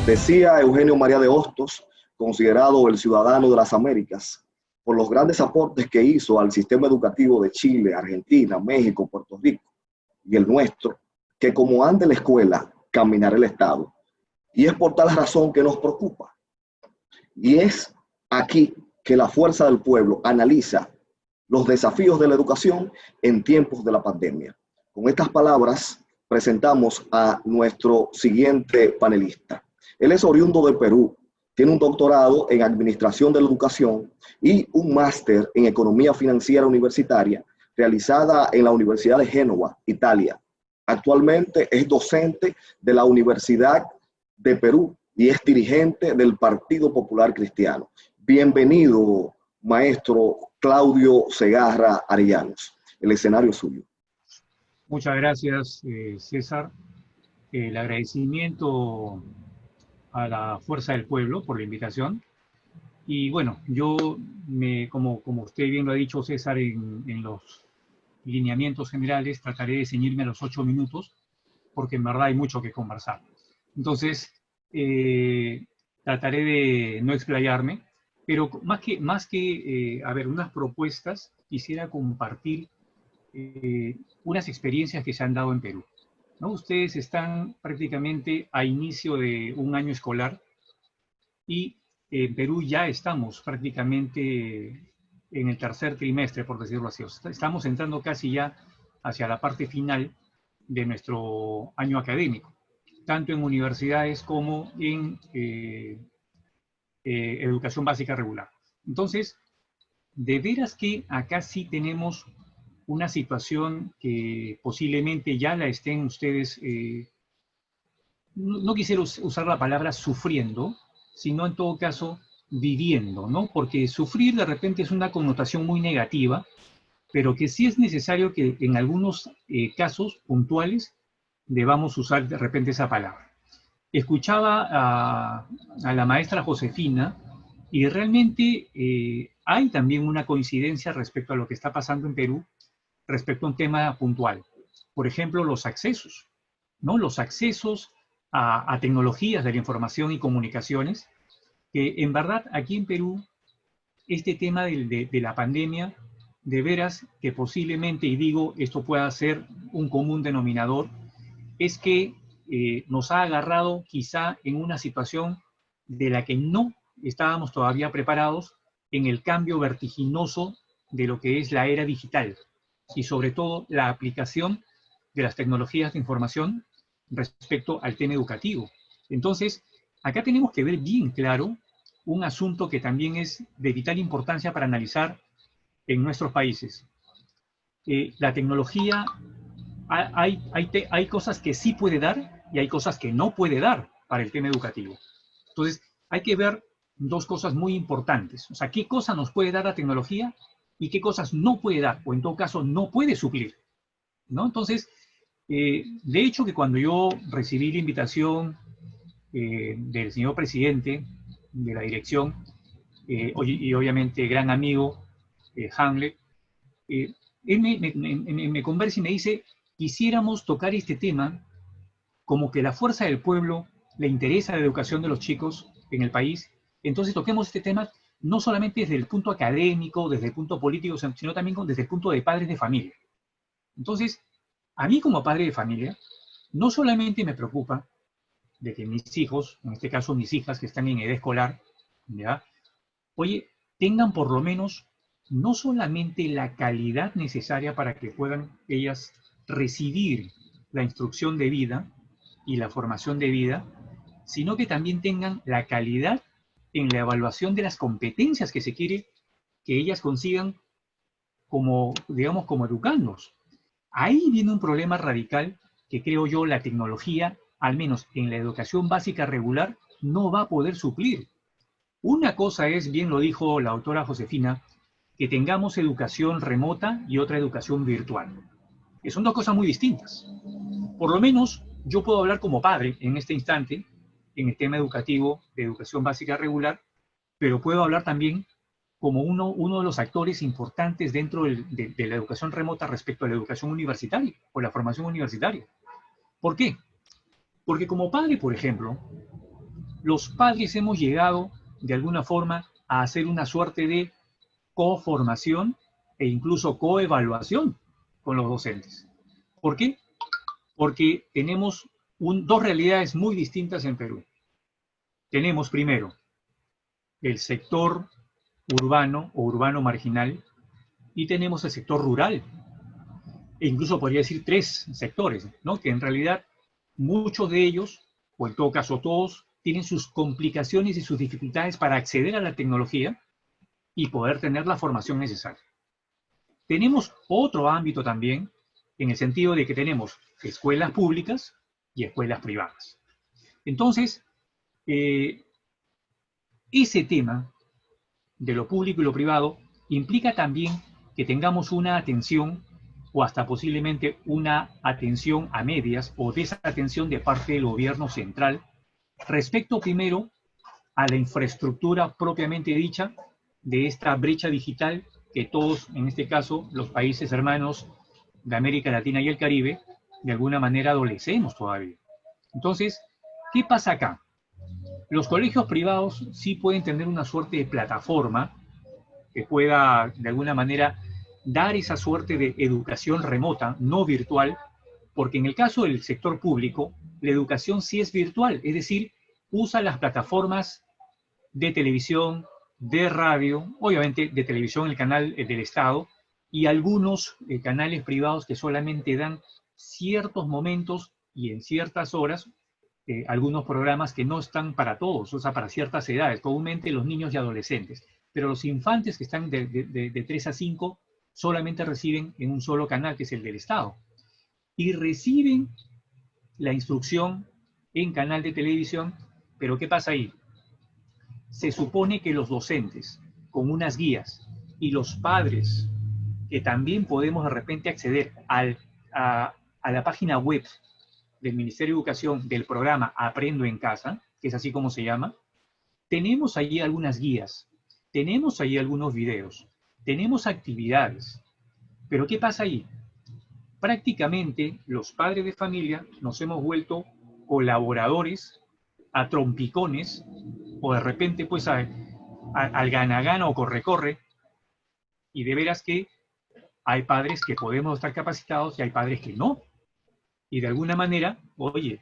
Decía Eugenio María de Hostos, considerado el ciudadano de las Américas, por los grandes aportes que hizo al sistema educativo de Chile, Argentina, México, Puerto Rico y el nuestro, que como ande la escuela, caminará el Estado. Y es por tal razón que nos preocupa. Y es aquí que la Fuerza del Pueblo analiza los desafíos de la educación en tiempos de la pandemia. Con estas palabras presentamos a nuestro siguiente panelista. Él es oriundo de Perú, tiene un doctorado en Administración de la Educación y un máster en Economía Financiera Universitaria realizada en la Universidad de Génova, Italia. Actualmente es docente de la Universidad de Perú y es dirigente del Partido Popular Cristiano. Bienvenido, maestro Claudio Segarra Arellanos. El escenario es suyo. Muchas gracias, César. El agradecimiento a la Fuerza del Pueblo por la invitación. Y bueno, yo, como usted bien lo ha dicho, César, en los lineamientos generales, trataré de ceñirme a los 8 minutos, porque en verdad hay mucho que conversar. Entonces, trataré de no explayarme, pero más que unas propuestas, quisiera compartir unas experiencias que se han dado en Perú, ¿no? Ustedes están prácticamente a inicio de un año escolar y en Perú ya estamos prácticamente en el tercer trimestre, por decirlo así. Estamos entrando casi ya hacia la parte final de nuestro año académico, tanto en universidades como en educación básica regular. Entonces, de veras que acá sí tenemos una situación que posiblemente ya la estén ustedes, no quisiera usar la palabra sufriendo, sino en todo caso viviendo, ¿no? Porque sufrir de repente es una connotación muy negativa, pero que sí es necesario que en algunos casos puntuales debamos usar de repente esa palabra. Escuchaba a la maestra Josefina y realmente hay también una coincidencia respecto a lo que está pasando en Perú, respecto a un tema puntual. Por ejemplo, los accesos, ¿no? Los accesos a tecnologías de la información y comunicaciones, que en verdad aquí en Perú, este tema de la pandemia, de veras que posiblemente, y digo, esto pueda ser un común denominador, es que nos ha agarrado quizá en una situación de la que no estábamos todavía preparados en el cambio vertiginoso de lo que es la era digital y sobre todo la aplicación de las tecnologías de información respecto al tema educativo. Entonces, acá tenemos que ver bien claro un asunto que también es de vital importancia para analizar en nuestros países. La tecnología, hay cosas que sí puede dar y hay cosas que no puede dar para el tema educativo. Entonces, hay que ver dos cosas muy importantes. O sea, qué cosa nos puede dar la tecnología y qué cosas no puede dar, o en todo caso no puede suplir, ¿no? Entonces, de hecho que cuando yo recibí la invitación del señor presidente de la dirección, y obviamente gran amigo, Hamlet, él me conversa y me dice, quisiéramos tocar este tema como que la fuerza del pueblo le interesa la educación de los chicos en el país, entonces toquemos este tema no solamente desde el punto académico, desde el punto político, sino también desde el punto de padres de familia. Entonces, a mí como padre de familia, no solamente me preocupa de que mis hijos, en este caso mis hijas que están en edad escolar, ¿ya? Oye, tengan por lo menos no solamente la calidad necesaria para que puedan ellas recibir la instrucción de vida y la formación de vida, sino que también tengan la calidad en la evaluación de las competencias que se quiere que ellas consigan como, digamos, como educandos. Ahí viene un problema radical que creo yo la tecnología, al menos en la educación básica regular, no va a poder suplir. Una cosa es, bien lo dijo la autora Josefina, que tengamos educación remota y otra educación virtual. Que son dos cosas muy distintas. Por lo menos yo puedo hablar como padre en este instante, en el tema educativo de educación básica regular, pero puedo hablar también como uno de los actores importantes dentro de la educación remota respecto a la educación universitaria o la formación universitaria. ¿Por qué? Porque como padre, por ejemplo, los padres hemos llegado de alguna forma a hacer una suerte de coformación e incluso coevaluación con los docentes. ¿Por qué? Porque tenemos dos realidades muy distintas en Perú. Tenemos primero el sector urbano o urbano marginal y tenemos el sector rural. E incluso podría decir tres sectores, ¿no? Que en realidad muchos de ellos, o en todo caso todos, tienen sus complicaciones y sus dificultades para acceder a la tecnología y poder tener la formación necesaria. Tenemos otro ámbito también, en el sentido de que tenemos escuelas públicas y escuelas privadas. Entonces, ese tema de lo público y lo privado implica también que tengamos una atención o hasta posiblemente una atención a medias o desatención de parte del gobierno central respecto primero a la infraestructura propiamente dicha de esta brecha digital que todos, en este caso, los países hermanos de América Latina y el Caribe, de alguna manera adolecemos todavía. Entonces, ¿qué pasa acá? Los colegios privados sí pueden tener una suerte de plataforma que pueda, de alguna manera, dar esa suerte de educación remota, no virtual, porque en el caso del sector público, la educación sí es virtual, es decir, usa las plataformas de televisión, de radio, obviamente de televisión el canal del Estado, y algunos canales privados que solamente dan ciertos momentos y en ciertas horas, algunos programas que no están para todos, o sea, para ciertas edades, comúnmente los niños y adolescentes. Pero los infantes que están de 3 a 5 solamente reciben en un solo canal, que es el del Estado. Y reciben la instrucción en canal de televisión, pero ¿qué pasa ahí? Se supone que los docentes, con unas guías, y los padres, que también podemos de repente acceder a la página web del Ministerio de Educación del programa Aprendo en Casa, que es así como se llama, tenemos allí algunas guías, tenemos allí algunos videos, tenemos actividades. Pero ¿qué pasa ahí? Prácticamente los padres de familia nos hemos vuelto colaboradores, a trompicones, o de repente pues al gana-gana o corre-corre, y de veras que hay padres que podemos estar capacitados y hay padres que no. Y de alguna manera, oye,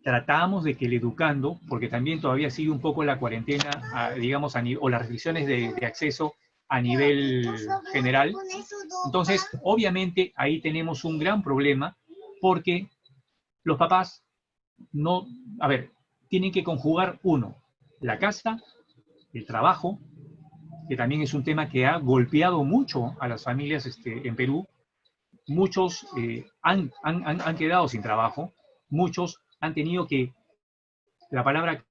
tratamos de que el educando, porque también todavía sigue un poco la cuarentena, digamos, o las restricciones de acceso a nivel general. Entonces, obviamente, ahí tenemos un gran problema, porque los papás no, a ver, tienen que conjugar la casa, el trabajo, que también es un tema que ha golpeado mucho a las familias en Perú. Muchos han quedado sin trabajo, muchos han tenido que, la palabra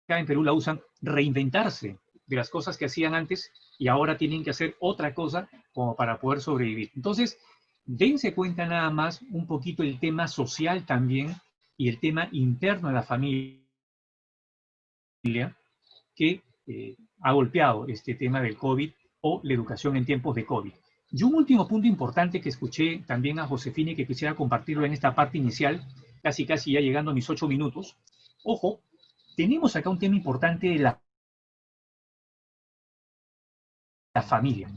acá en Perú la usan, reinventarse de las cosas que hacían antes y ahora tienen que hacer otra cosa como para poder sobrevivir. Entonces, dense cuenta nada más un poquito el tema social también y el tema interno de la familia que ha golpeado este tema del COVID o la educación en tiempos de COVID. Y un último punto importante que escuché también a Josefina y que quisiera compartirlo en esta parte inicial, casi ya llegando a mis 8 minutos. Ojo, tenemos acá un tema importante de la familia.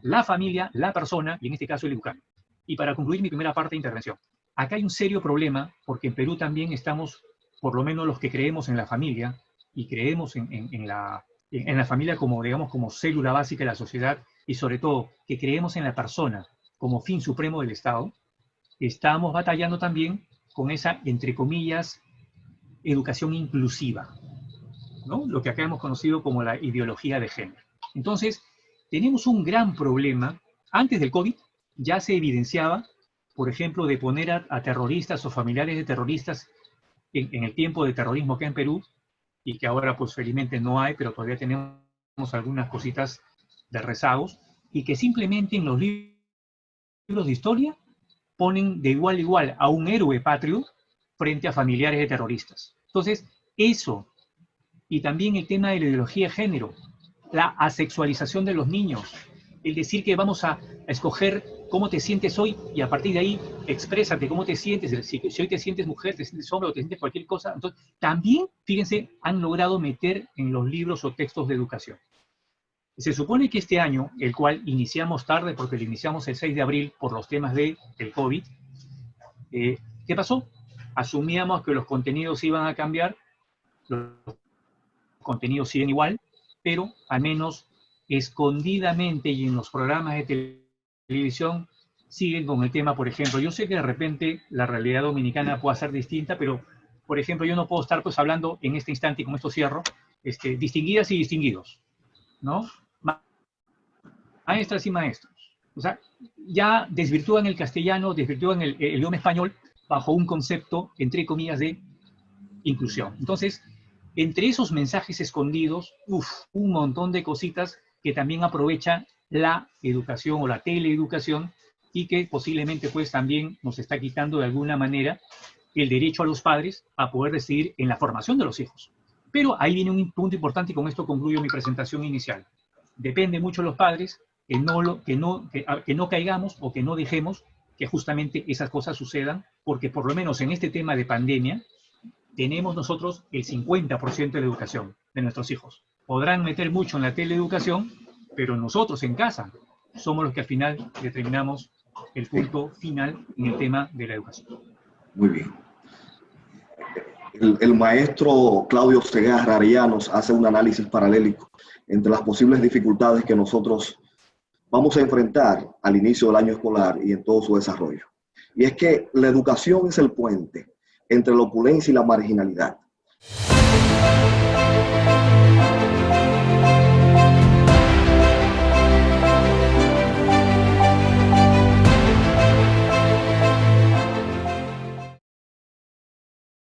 La familia, la persona y en este caso el educando. Y para concluir mi primera parte de intervención, acá hay un serio problema porque en Perú también estamos, por lo menos los que creemos en la familia y creemos en la familia como, digamos, como célula básica de la sociedad y sobre todo que creemos en la persona como fin supremo del Estado, estamos batallando también con esa, entre comillas, educación inclusiva, ¿no? Lo que acá hemos conocido como la ideología de género. Entonces, tenemos un gran problema. Antes del COVID ya se evidenciaba, por ejemplo, de poner a terroristas o familiares de terroristas en el tiempo de terrorismo acá en Perú, y que ahora pues felizmente no hay, pero todavía tenemos algunas cositas de rezagos, y que simplemente en los libros de historia ponen de igual a igual a un héroe patrio frente a familiares de terroristas. Entonces, eso, y también el tema de la ideología de género, la asexualización de los niños, el decir que vamos a escoger cómo te sientes hoy y a partir de ahí exprésate cómo te sientes, si hoy te sientes mujer, te sientes hombre o te sientes cualquier cosa, entonces también, fíjense, han logrado meter en los libros o textos de educación. Se supone que este año, el cual iniciamos tarde porque lo iniciamos el 6 de abril por los temas del COVID, ¿qué pasó? Asumíamos que los contenidos iban a cambiar, los contenidos siguen igual, pero al menos escondidamente y en los programas de televisión siguen con el tema, por ejemplo, yo sé que de repente la realidad dominicana puede ser distinta, pero, por ejemplo, yo no puedo estar pues hablando en este instante, y con esto cierro, distinguidas y distinguidos, ¿no? Maestras y maestros. O sea, ya desvirtúan el castellano, desvirtúan el idioma español bajo un concepto, entre comillas, de inclusión. Entonces, entre esos mensajes escondidos, un montón de cositas que también aprovecha la educación o la teleeducación y que posiblemente pues también nos está quitando de alguna manera el derecho a los padres a poder decidir en la formación de los hijos. Pero ahí viene un punto importante y con esto concluyo mi presentación inicial. Depende mucho de los padres que no caigamos o que no dejemos que justamente esas cosas sucedan, porque por lo menos en este tema de pandemia tenemos nosotros el 50% de la educación de nuestros hijos. Podrán meter mucho en la teleeducación, pero nosotros en casa somos los que al final determinamos el punto final en el tema de la educación. Muy bien. El maestro Claudio Segarra Arellanos hace un análisis paralélico entre las posibles dificultades que nosotros vamos a enfrentar al inicio del año escolar y en todo su desarrollo. Y es que la educación es el puente entre la opulencia y la marginalidad.